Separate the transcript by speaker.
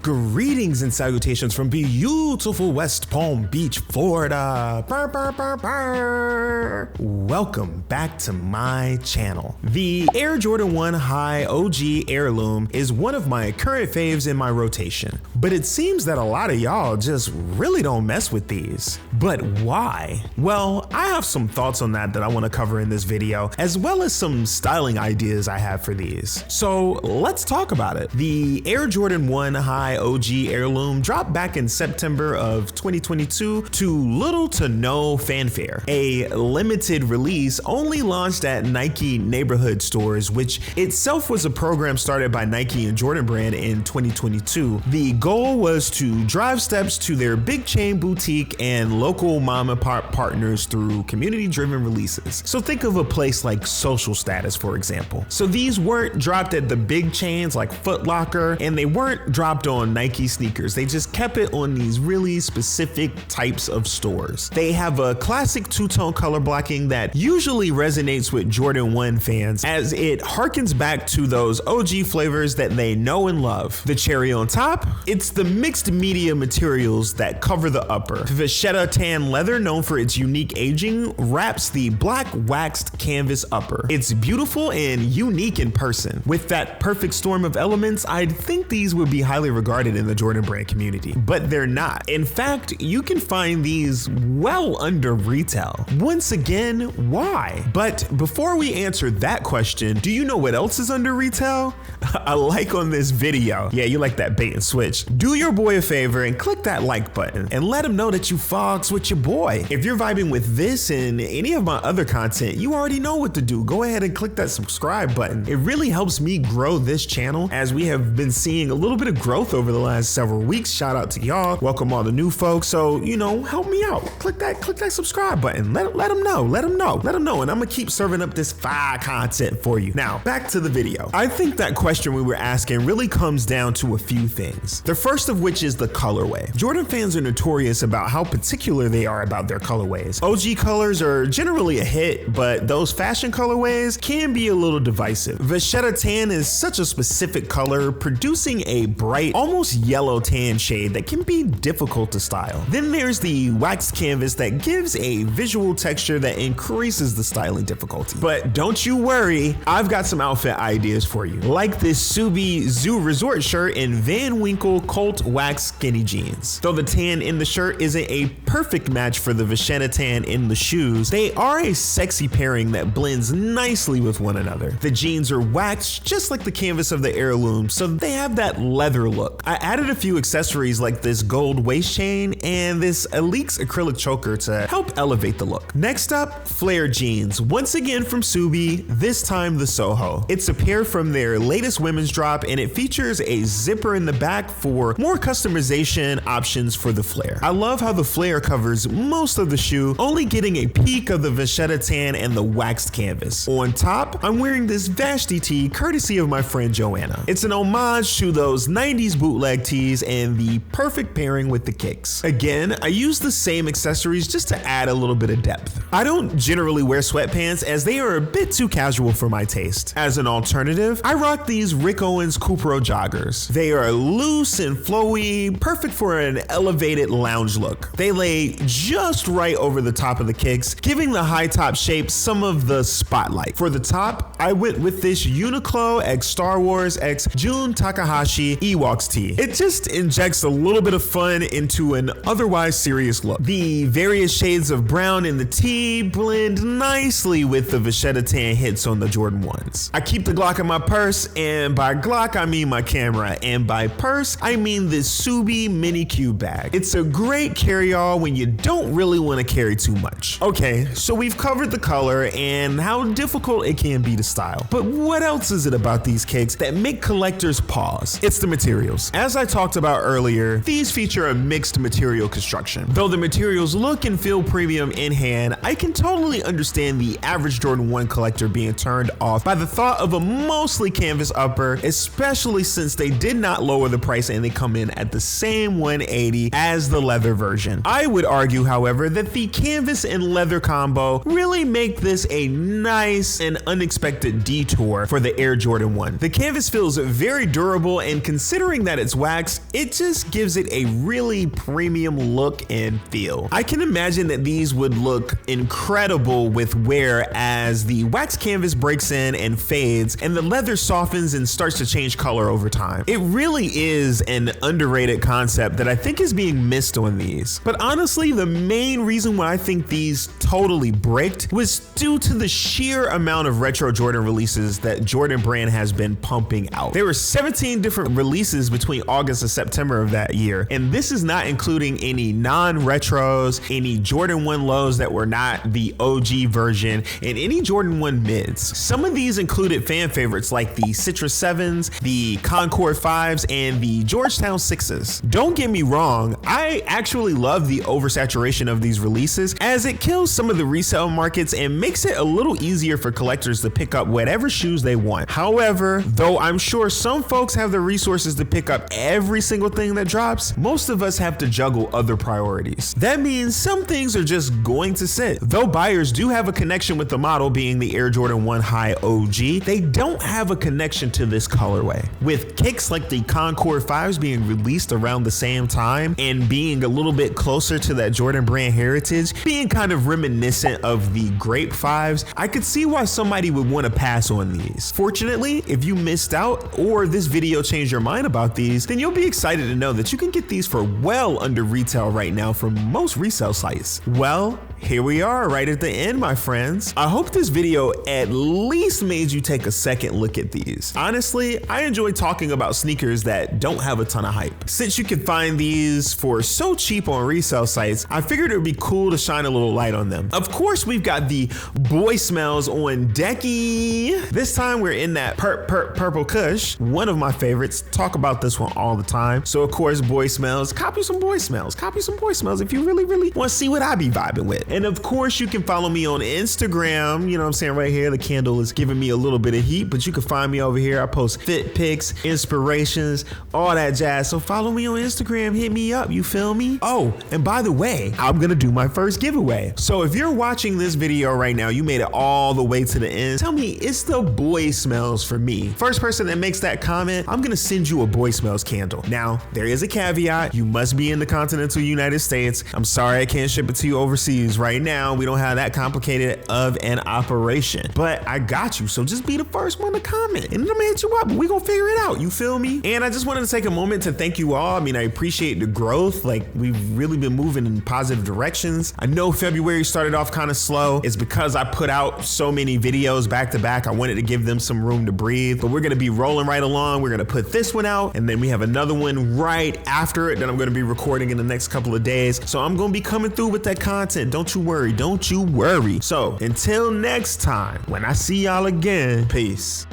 Speaker 1: Greetings and salutations from beautiful West Palm Beach, Florida. Burr, burr, burr, burr. Welcome back to my channel. The Air Jordan 1 High OG Heirloom is one of my current faves in my rotation, but it seems that a lot of y'all just really don't mess with these. But why? Well, I have some thoughts on that I want to cover in this video, as well as some styling ideas I have for these. So let's talk about it. The Air Jordan 1 High OG Heirloom dropped back in September of 2022 to little to no fanfare. A limited release only launched at Nike neighborhood stores, which itself was a program started by Nike and Jordan Brand in 2022. The goal was to drive steps to their big chain boutique and local mom and pop partners through community-driven releases. So think of a place like Social Status, for example. So these weren't dropped at the big chains like Foot Locker, and they weren't dropped on Nike sneakers. They just kept it on these really specific types of stores. They have a classic two-tone color blocking that usually resonates with Jordan 1 fans, as it harkens back to those OG flavors that they know and love. The cherry on top, it's the mixed media materials that cover the upper. Vachetta tan leather, known for its unique aging, wraps the black waxed canvas upper. It's beautiful and unique in person. With that perfect storm of elements, I'd think these would be highly regarded in the Jordan Brand community, but they're not. In fact, you can find these well under retail. Once again, why? But before we answer that question, do you know what else is under retail? A like on this video. Yeah, you like that bait and switch. Do your boy a favor and click that like button and let him know that you fogs with your boy. If you're vibing with this and any of my other content, you already know what to do. Go ahead and click that subscribe button. It really helps me grow this channel, as we have been seeing a little bit of growth over the last several weeks. Shout out to y'all. Welcome all the new folks. So, you know, help me out. Click that subscribe button. Let them know. And I'm gonna keep serving up this fire content for you. Now, back to the video. I think that question we were asking really comes down to a few things. The first of which is the colorway. Jordan fans are notorious about how particular they are about their colorways. OG colors are generally a hit, but those fashion colorways can be a little divisive. Vachetta tan is such a specific color, producing a bright, almost yellow tan shade that can be difficult to style. Then there's the waxed canvas that gives a visual texture that increases the styling difficulty. But don't you worry, I've got some outfit ideas for you, like this Subi Zoo Resort shirt in Van Winkle Colt Wax skinny jeans. Though the tan in the shirt isn't a perfect match for the Vachetta tan in the shoes, they are a sexy pairing that blends nicely with one another. The jeans are waxed just like the canvas of the Heirloom, so they have that leather look. I added a few accessories like this gold waist chain and this Elix acrylic choker to help elevate the look. Next up, flare jeans, once again from Subi, this time the Soho. It's a pair from their latest women's drop, and it features a zipper in the back for more customization options for the flare. I love how the flare covers most of the shoe, only getting a peek of the Vachetta tan and the waxed canvas. On top, I'm wearing this Vashti tee courtesy of my friend Joanna. It's an homage to those 90s bootleg tees and the perfect pairing with the kicks. Again, I use the same accessories just to add a little bit of depth. I don't generally wear sweatpants as they are a bit too casual for my taste. As an alternative, I rock these Rick Owens Cupro joggers. They are loose and flowy, perfect for an elevated lounge look. They lay just right over the top of the kicks, giving the high top shape some of the spotlight. For the top, I went with this Uniqlo x Star Wars x Jun Takahashi Ewoks tee. It just injects a little bit of fun into an otherwise serious look. The various shades of brown in the tee blend nicely with the Vachetta tan hits on the Jordan 1s. I keep the Glock in my purse, and by Glock I mean my camera, and by purse I mean this Subi mini cube bag. It's a great carry-all when you don't really want to carry too much. Okay, so we've covered the color and how difficult it can be to style. But what else is it about these kicks that make collectors pause? It's the materials. As I talked about earlier, these feature a mixed material construction. Though the materials look and feel premium in hand, I can totally understand the average Jordan 1 collector being turned off by the thought of a mostly canvas upper, especially since they did not lower the price and they come in at the same 180 as the leather version. I would argue, however, that the canvas and leather combo really make this a nice and unexpected detour for the Air Jordan 1. The canvas feels very durable, and considering that it's wax, it just gives it a really premium look and feel. I can imagine that these would look incredible with wear as the wax canvas breaks in and fades and the leather softens and starts to change color over time. It really is an underrated concept that I think is being missed on these. But honestly, the main reason why I think these totally bricked was due to the sheer amount of retro Jordan releases that Jordan Brand has been pumping out. There were 17 different releases between August and September of that year, and this is not including any non-retros, any Jordan 1 lows that were not the OG version, and any Jordan 1 mids. Some of these included fan favorites like the Citrus 7s, the Concord 5s, and the Georgetown 6s. Don't get me wrong, I actually love the oversaturation of these releases as it kills some of the resale markets and makes it a little easier for collectors to pick up whatever shoes they want. However, though I'm sure some folks have the resources to pick up every single thing that drops, most of us have to juggle other priorities. That means some things are just going to sit. Though buyers do have a connection with the model being the Air Jordan 1 High OG, they don't have a connection to this colorway. With kicks like the Concord 5s being released around the same time and being a little bit closer to that Jordan Brand heritage, being kind of reminiscent of the Grape 5s, I could see why somebody would want to pass on these. Fortunately, if you missed out or this video changed your mind about these, then you'll be excited to know that you can get these for well under retail right now from most resale sites. Well, here we are right at the end, my friends. I hope this video at least made you take a second look at these. Honestly, I enjoy talking about sneakers that don't have a ton of hype. Since you can find these for so cheap on resale sites, I figured it would be cool to shine a little light on them. Of course, we've got the boy smells on decky. This time we're in that purple kush, one of my favorites. Talk about this one all the time. So of course, boy smells, copy some boy smells if you really want to see what I be vibing with. And of course, you can follow me on Instagram. You know what I'm saying? Right here, the candle is giving me a little bit of heat, but you can find me over here. I post fit pics, inspirations, all that jazz. So follow me on Instagram, hit me up, you feel me? Oh, and by the way, I'm gonna do my first giveaway. So if you're watching this video right now, you made it all the way to the end, tell me it's the boy smells for me. First person that makes that comment, I'm gonna send you a boy smells candle. Now, there is a caveat. You must be in the continental United States. I'm sorry I can't ship it to you overseas right now. We don't have that complicated of an operation, but I got you. So just be the first one to comment and I'm gonna hit you up. We gonna figure it out. You feel me? And I just wanted to take a moment to thank you all. I mean, I appreciate the growth. Like, we've really been moving in positive directions. I know February started off kind of slow. It's because I put out so many videos back to back. I wanted to give them some room to breathe, but we're gonna be rolling right along. We're gonna put this one out and then we have another one right after it that I'm gonna be recording in the next couple of days. So I'm gonna be coming through with that content. Don't you worry. Don't you worry. So until next time, when I see y'all again, peace.